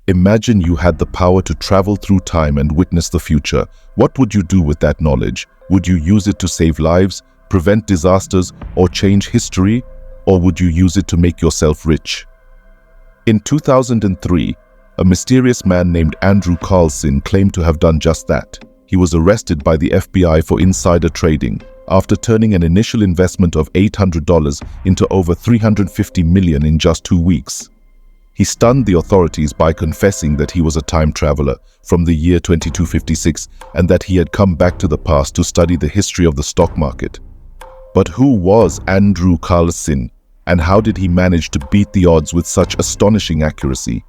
Imagine you had the power to travel through time and witness the future. What would you do with that knowledge? Would you use it to save lives, prevent disasters, or change history? Or would you use it to make yourself rich? In 2003, a mysterious man named Andrew Carlssin claimed to have done just that. He was arrested by the FBI for insider trading after turning an initial investment of $800 into over $350 million in just 2 weeks. He stunned the authorities by confessing that he was a time traveler from the year 2256 and that he had come back to the past to study the history of the stock market. But who was Andrew Carlssin, and how did he manage to beat the odds with such astonishing accuracy?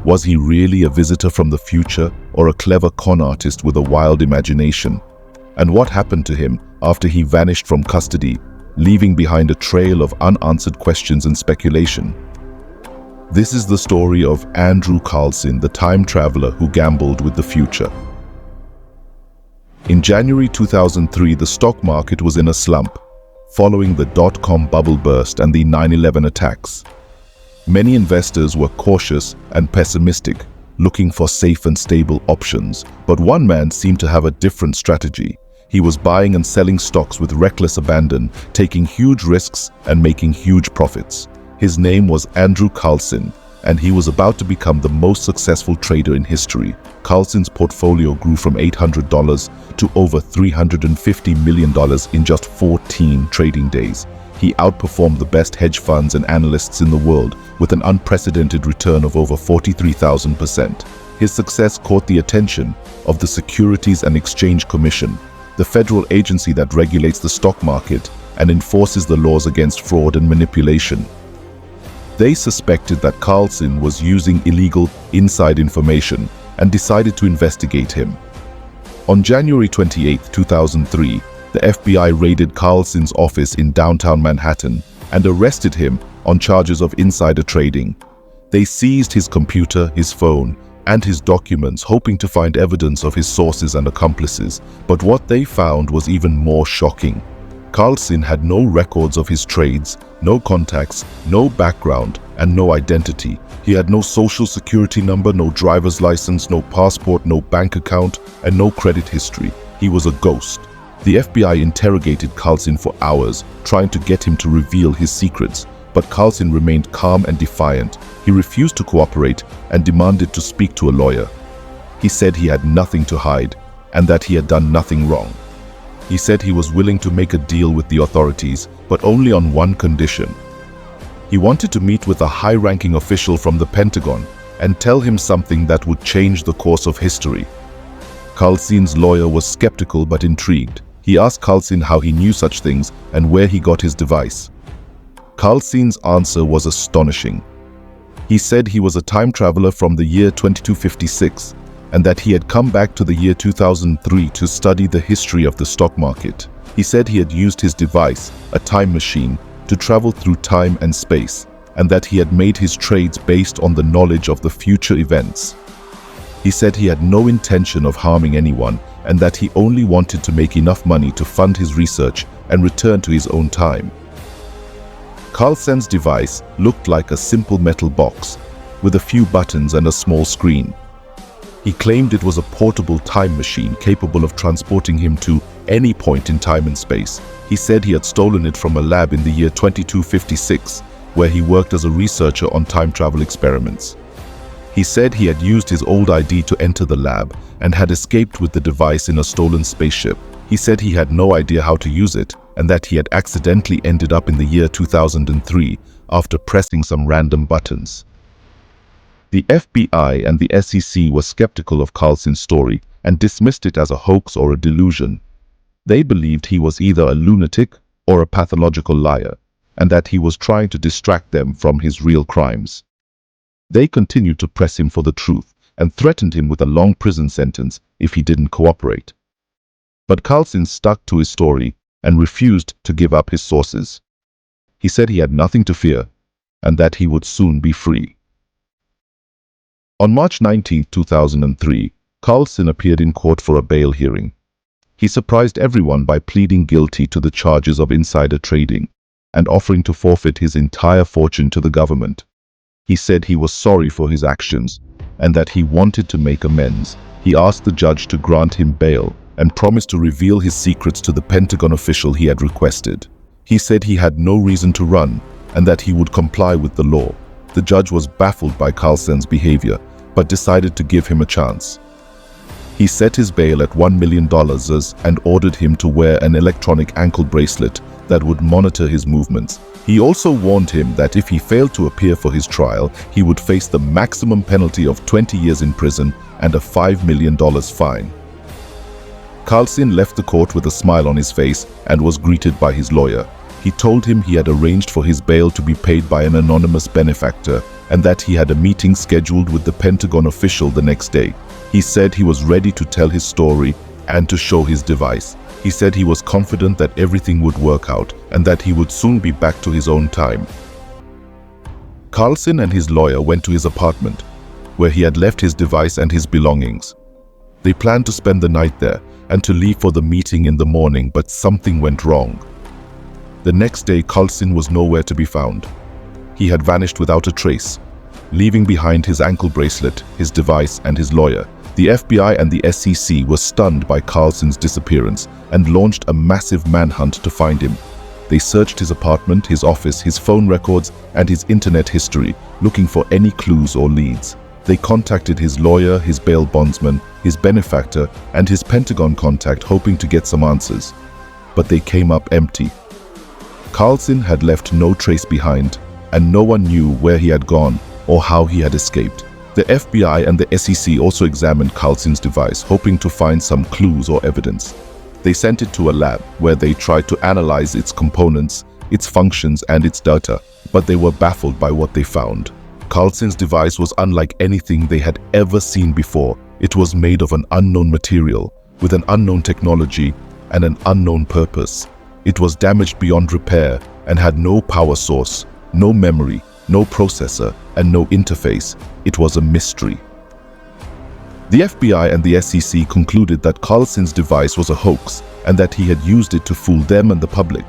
Was he really a visitor from the future or a clever con artist with a wild imagination? And what happened to him after he vanished from custody, leaving behind a trail of unanswered questions and speculation? This is the story of Andrew Carlssin, the time traveler who gambled with the future. In January 2003, the stock market was in a slump, following the dot-com bubble burst and the 9/11 attacks. Many investors were cautious and pessimistic, looking for safe and stable options. But one man seemed to have a different strategy. He was buying and selling stocks with reckless abandon, taking huge risks and making huge profits. His name was Andrew Carlssin, and he was about to become the most successful trader in history. Carlssin's portfolio grew from $800 to over $350 million in just 14 trading days. He outperformed the best hedge funds and analysts in the world with an unprecedented return of over 43,000%. His success caught the attention of the Securities and Exchange Commission, the federal agency that regulates the stock market and enforces the laws against fraud and manipulation. They suspected that Carlssin was using illegal inside information and decided to investigate him. On January 28, 2003, the FBI raided Carlssin's office in downtown Manhattan and arrested him on charges of insider trading. They seized his computer, his phone, and his documents, hoping to find evidence of his sources and accomplices. But what they found was even more shocking. Carlssin had no records of his trades, no contacts, no background, and no identity. He had no social security number, no driver's license, no passport, no bank account, and no credit history. He was a ghost. The FBI interrogated Carlssin for hours, trying to get him to reveal his secrets, but Carlssin remained calm and defiant. He refused to cooperate and demanded to speak to a lawyer. He said he had nothing to hide and that he had done nothing wrong. He said he was willing to make a deal with the authorities, but only on one condition. He wanted to meet with a high-ranking official from the Pentagon and tell him something that would change the course of history. Carlssin's lawyer was skeptical but intrigued. He asked Carlssin how he knew such things and where he got his device. Carlssin's answer was astonishing. He said he was a time traveler from the year 2256 and that he had come back to the year 2003 to study the history of the stock market. He said he had used his device, a time machine, to travel through time and space, and that he had made his trades based on the knowledge of the future events. He said he had no intention of harming anyone and that he only wanted to make enough money to fund his research and return to his own time. Carlssin's device looked like a simple metal box with a few buttons and a small screen. He claimed it was a portable time machine capable of transporting him to any point in time and space. He said he had stolen it from a lab in the year 2256, where he worked as a researcher on time travel experiments. He said he had used his old ID to enter the lab and had escaped with the device in a stolen spaceship. He said he had no idea how to use it and that he had accidentally ended up in the year 2003 after pressing some random buttons. The FBI and the SEC were skeptical of Carlssin's story and dismissed it as a hoax or a delusion. They believed he was either a lunatic or a pathological liar, and that he was trying to distract them from his real crimes. They continued to press him for the truth and threatened him with a long prison sentence if he didn't cooperate. But Carlssin stuck to his story and refused to give up his sources. He said he had nothing to fear and that he would soon be free. On March 19, 2003, Carlssin appeared in court for a bail hearing. He surprised everyone by pleading guilty to the charges of insider trading and offering to forfeit his entire fortune to the government. He said he was sorry for his actions and that he wanted to make amends. He asked the judge to grant him bail and promised to reveal his secrets to the Pentagon official he had requested. He said he had no reason to run and that he would comply with the law. The judge was baffled by Carlssin's behavior, but decided to give him a chance. He set his bail at $1 million and ordered him to wear an electronic ankle bracelet that would monitor his movements. He also warned him that if he failed to appear for his trial, he would face the maximum penalty of 20 years in prison and a $5 million fine. Carlssin left the court with a smile on his face and was greeted by his lawyer. He told him he had arranged for his bail to be paid by an anonymous benefactor and that he had a meeting scheduled with the Pentagon official the next day. He said he was ready to tell his story and to show his device. He said he was confident that everything would work out and that he would soon be back to his own time. Carlssin and his lawyer went to his apartment, where he had left his device and his belongings. They planned to spend the night there and to leave for the meeting in the morning, but something went wrong. The next day, Carlssin was nowhere to be found. He had vanished without a trace, leaving behind his ankle bracelet, his device, and his lawyer. The FBI and the SEC were stunned by Carlssin's disappearance and launched a massive manhunt to find him. They searched his apartment, his office, his phone records, and his internet history, looking for any clues or leads. They contacted his lawyer, his bail bondsman, his benefactor, and his Pentagon contact, hoping to get some answers. But they came up empty. Carlssin had left no trace behind, and no one knew where he had gone or how he had escaped. The FBI and the SEC also examined Carlssin's device, hoping to find some clues or evidence. They sent it to a lab where they tried to analyze its components, its functions, and its data, but they were baffled by what they found. Carlssin's device was unlike anything they had ever seen before. It was made of an unknown material, with an unknown technology and an unknown purpose. It was damaged beyond repair and had no power source, no memory, no processor, and no interface. It was a mystery. The FBI and the SEC concluded that Carlssin's device was a hoax and that he had used it to fool them and the public.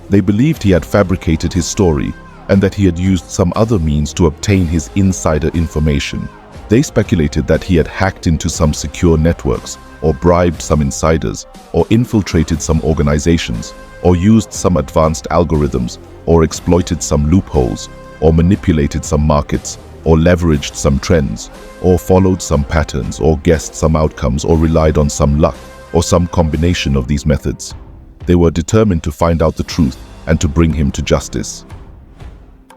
They believed he had fabricated his story and that he had used some other means to obtain his insider information. They speculated that he had hacked into some secure networks, or bribed some insiders, or infiltrated some organizations, or used some advanced algorithms, or exploited some loopholes, or manipulated some markets, or leveraged some trends, or followed some patterns, or guessed some outcomes, or relied on some luck, or some combination of these methods. They were determined to find out the truth and to bring him to justice.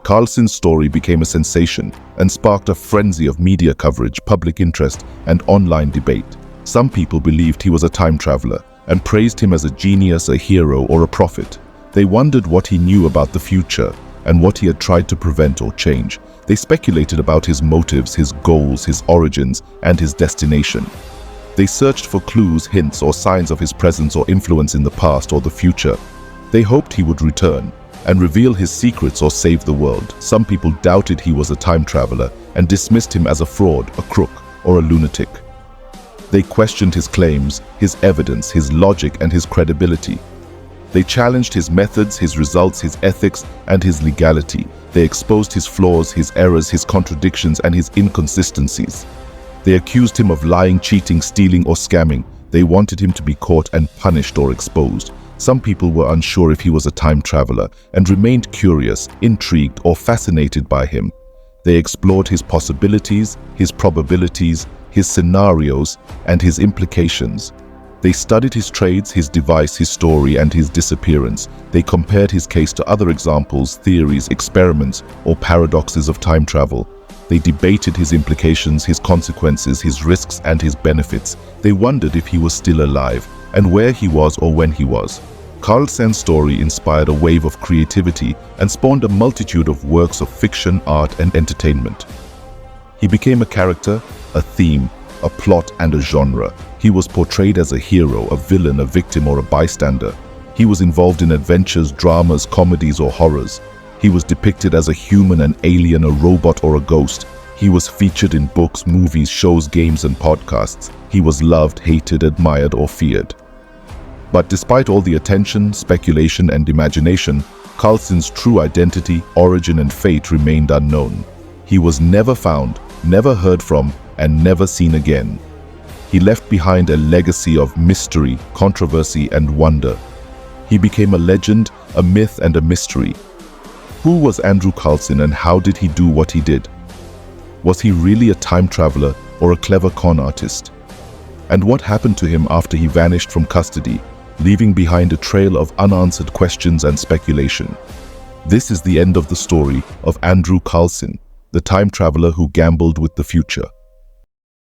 Carlssin's story became a sensation and sparked a frenzy of media coverage, public interest, and online debate. Some people believed he was a time traveler and praised him as a genius, a hero, or a prophet. They wondered what he knew about the future and what he had tried to prevent or change. They speculated about his motives, his goals, his origins, and his destination. They searched for clues, hints, or signs of his presence or influence in the past or the future. They hoped he would return and reveal his secrets or save the world. Some people doubted he was a time traveler and dismissed him as a fraud, a crook, or a lunatic. They questioned his claims, his evidence, his logic, and his credibility. They challenged his methods, his results, his ethics, and his legality. They exposed his flaws, his errors, his contradictions, and his inconsistencies. They accused him of lying, cheating, stealing, or scamming. They wanted him to be caught and punished or exposed. Some people were unsure if he was a time traveler and remained curious, intrigued, or fascinated by him. They explored his possibilities, his probabilities, his scenarios, and his implications. They studied his trades, his device, his story, and his disappearance. They compared his case to other examples, theories, experiments, or paradoxes of time travel. They debated his implications, his consequences, his risks, and his benefits. They wondered if he was still alive and where he was or when he was. Carlssin's story inspired a wave of creativity and spawned a multitude of works of fiction, art, and entertainment. He became a character, a theme, a plot, and a genre. He was portrayed as a hero, a villain, a victim, or a bystander. He was involved in adventures, dramas, comedies, or horrors. He was depicted as a human, an alien, a robot, or a ghost. He was featured in books, movies, shows, games, and podcasts. He was loved, hated, admired, or feared. But despite all the attention, speculation, and imagination, Carlssin's true identity, origin, and fate remained unknown. He was never found, never heard from, and never seen again. He left behind a legacy of mystery, controversy, and wonder. He became a legend, a myth, and a mystery. Who was Andrew Carlssin and how did he do what he did? Was he really a time traveler or a clever con artist? And what happened to him after he vanished from custody, leaving behind a trail of unanswered questions and speculation? This is the end of the story of Andrew Carlssin, the time traveler who gambled with the future.